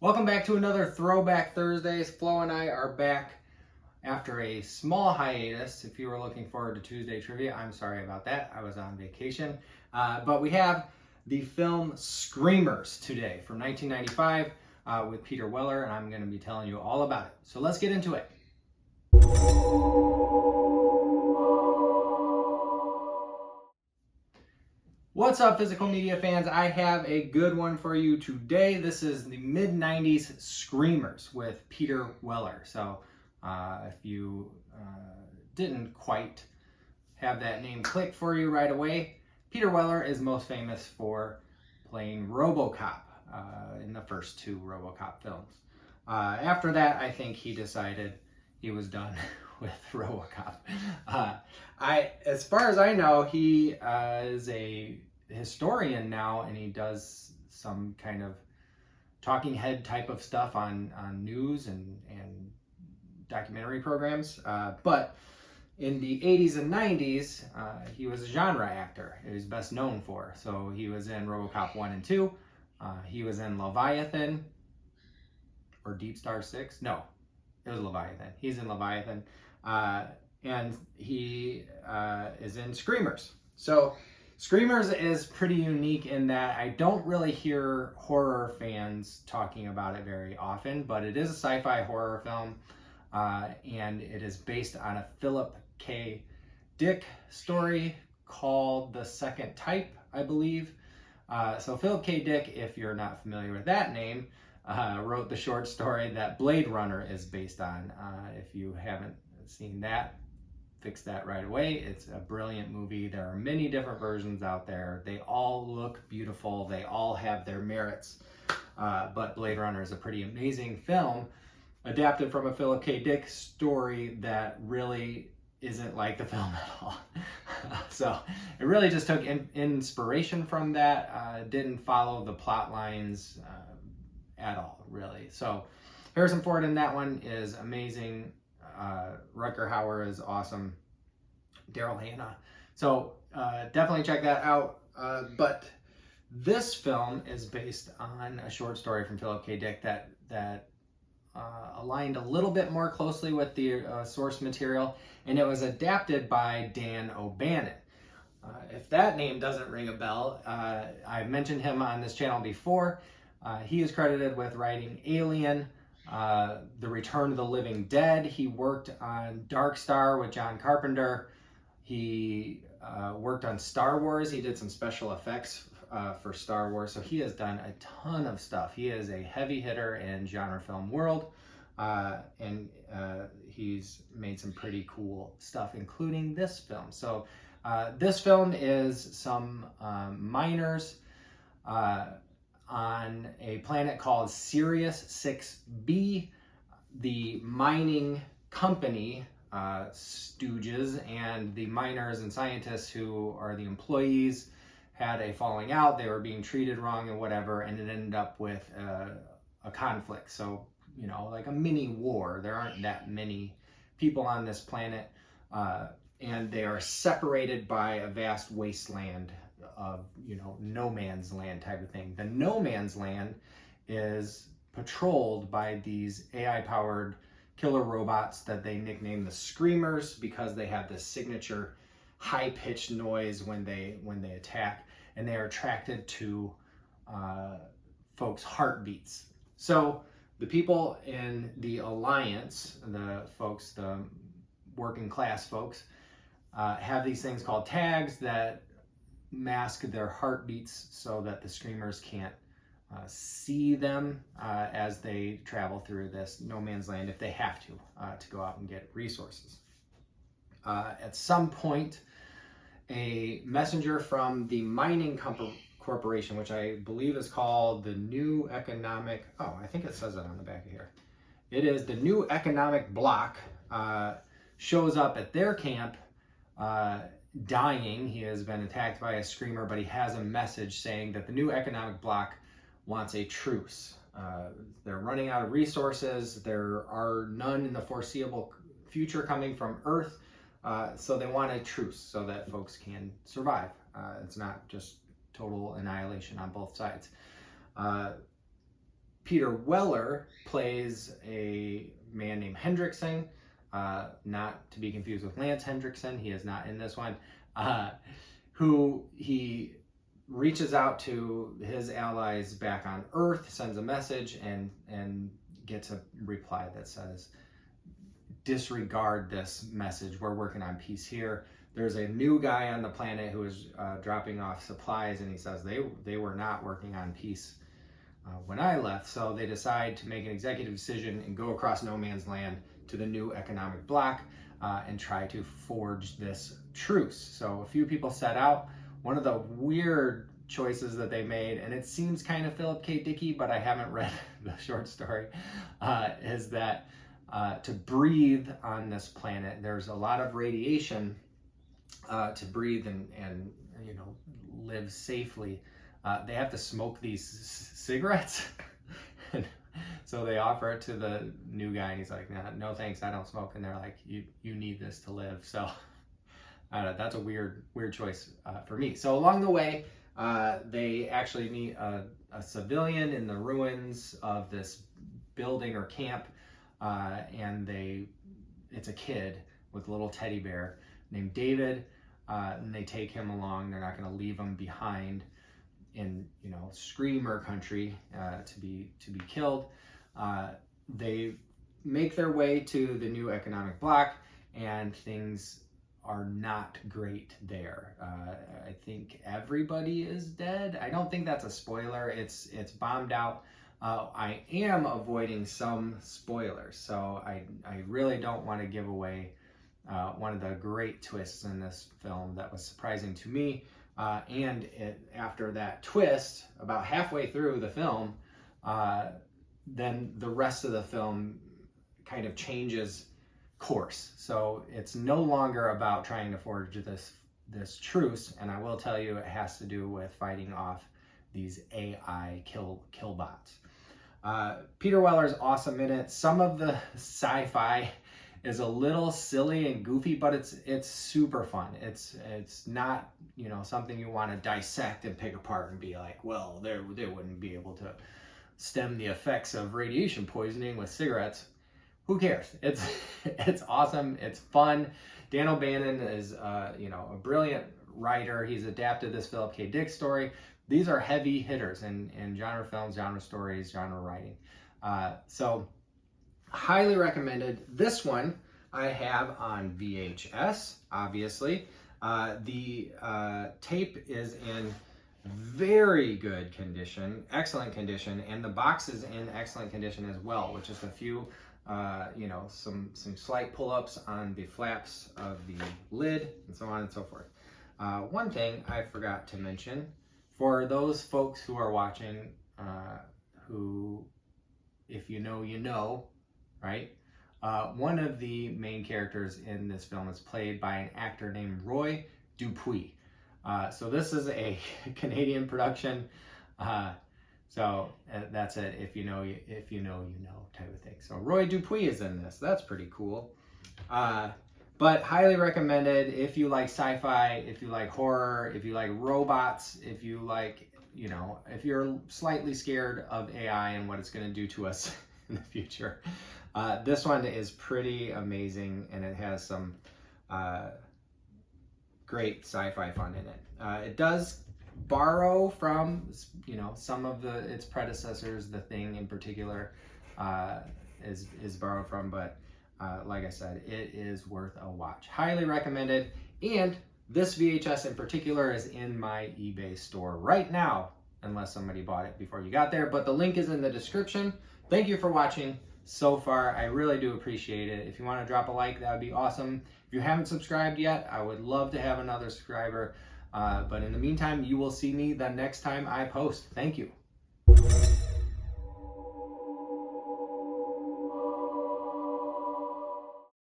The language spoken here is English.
Welcome back to another Throwback Thursdays. Flo and I are back after a small hiatus. If you were looking forward to Tuesday trivia, I'm sorry about that. I was on vacation. But we have the film Screamers today from 1995 with Peter Weller, and I'm going to be telling you all about it. So let's get into it. What's up, physical media fans? I have a good one for you today. This is the mid-90s Screamers with Peter Weller. So if you didn't quite have that name click for you right away, Peter Weller is most famous for playing RoboCop in the first two RoboCop films. After that, I think he decided he was done with RoboCop. As far as I know, he is a historian now, and he does some kind of talking head type of stuff on news and documentary programs. But in the 80s and 90s, he was a genre actor. He was best known for. So he was in RoboCop 1 and 2. He was in Leviathan or Deep Star 6. No, it was Leviathan. He's in Leviathan. And he is in Screamers. So Screamers is pretty unique in that I don't really hear horror fans talking about it very often, but it is a sci-fi horror film, and it is based on a Philip K. Dick story called The Second Type, I believe. So Philip K. Dick, if you're not familiar with that name, wrote the short story that Blade Runner is based on. If you haven't seen that, fix that right away. It's a brilliant movie. There are many different versions out there. They all look beautiful. They all have their merits. But Blade Runner is a pretty amazing film adapted from a Philip K. Dick story that really isn't like the film at all. So it really just took inspiration from that. Didn't follow the plot lines at all, really. So Harrison Ford in that one is amazing. Rutger Hauer is awesome. Daryl Hannah. So definitely check that out. But this film is based on a short story from Philip K. Dick that aligned a little bit more closely with the source material, and it was adapted by Dan O'Bannon. If that name doesn't ring a bell, I mentioned him on this channel before. He is credited with writing Alien, The Return of the Living Dead. He worked on Dark Star with John Carpenter. He worked on Star Wars. He did some special effects for Star Wars. So he has done a ton of stuff. He is a heavy hitter in genre film world. And he's made some pretty cool stuff, including this film. So this film is some miners on a planet called Sirius 6B. The mining company stooges and the miners and scientists who are the employees had a falling out. They were being treated wrong and whatever, and it ended up with a conflict. So, you know, like a mini war. There aren't that many people on this planet, and they are separated by a vast wasteland of, you know, no man's land type of thing. The no man's land is patrolled by these AI-powered killer robots that they nickname the Screamers because they have this signature high-pitched noise when they attack, and they are attracted to folks' heartbeats. So the people in the Alliance, the working class folks, have these things called tags that mask their heartbeats so that the Screamers can't see them as they travel through this no man's land if they have to go out and get resources. At some point, a messenger from the mining corporation, which I believe is called the New Economic, I think it says it on the back of here. It is the New Economic Bloc, shows up at their camp dying. He has been attacked by a Screamer, but he has a message saying that the New Economic Bloc wants a truce. They're running out of resources. There are none in the foreseeable future coming from Earth. So they want a truce so that folks can survive. It's not just total annihilation on both sides. Peter Weller plays a man named Hendrickson, not to be confused with Lance Hendrickson. He is not in this one. Who he reaches out to his allies back on Earth, sends a message, and gets a reply that says, disregard this message. We're working on peace here. There's a new guy on the planet who is dropping off supplies, and he says they were not working on peace when I left. So they decide to make an executive decision and go across no man's land to the new economic bloc and try to forge this truce. So a few people set out. One of the weird choices that they made, and it seems kind of Philip K. Dicky, but I haven't read the short story, is that to breathe on this planet, there's a lot of radiation to breathe and live safely. They have to smoke these cigarettes. So they offer it to the new guy, and he's like, no thanks, I don't smoke. And they're like, you need this to live. So that's a weird choice for me. So along the way, they actually meet a civilian in the ruins of this building or camp, and it's a kid with a little teddy bear named David, and they take him along. They're not going to leave him behind in screamer country to be killed. They make their way to the new economic bloc, and things are not great there. I think everybody is dead. I don't think that's a spoiler. It's bombed out. I am avoiding some spoilers, so I really don't want to give away one of the great twists in this film that was surprising to me. After that twist, about halfway through the film, then the rest of the film kind of changes course. So it's no longer about trying to forge this truce, and I will tell you it has to do with fighting off these AI killbots. Peter Weller's awesome in it. Some of the sci-fi is a little silly and goofy, but it's super fun. It's not something you want to dissect and pick apart and be like, well, they wouldn't be able to stem the effects of radiation poisoning with cigarettes. Who cares? It's awesome. It's fun. Dan O'Bannon is a brilliant writer. He's adapted this Philip K. Dick story. These are heavy hitters in genre films, genre stories, genre writing. So highly recommended. This one I have on VHS, obviously. The tape is in very good condition, excellent condition, and the box is in excellent condition as well, with just a few some slight pull-ups on the flaps of the lid and so on and so forth. One thing I forgot to mention, for those folks who are watching, who, if you know, right? One of the main characters in this film is played by an actor named Roy Dupuis. So this is a Canadian production. So that's it. If you know, you know type of thing. So Roy Dupuis is in this. That's pretty cool. But highly recommended if you like sci-fi, if you like horror, if you like robots, if you like, if you're slightly scared of AI and what it's going to do to us in the future. This one is pretty amazing, and it has some great sci-fi fun in it. It does borrow from some of its predecessors. The Thing in particular is borrowed from, but like I said, it is worth a watch. Highly recommended. And this VHS in particular is in my eBay store right now, unless somebody bought it before you got there, but the link is in the description. Thank you for watching so far. I really do appreciate it. If you want to drop a like, that would be awesome. If you haven't subscribed yet, I would love to have another subscriber. But in the meantime, you will see me the next time I post. Thank you.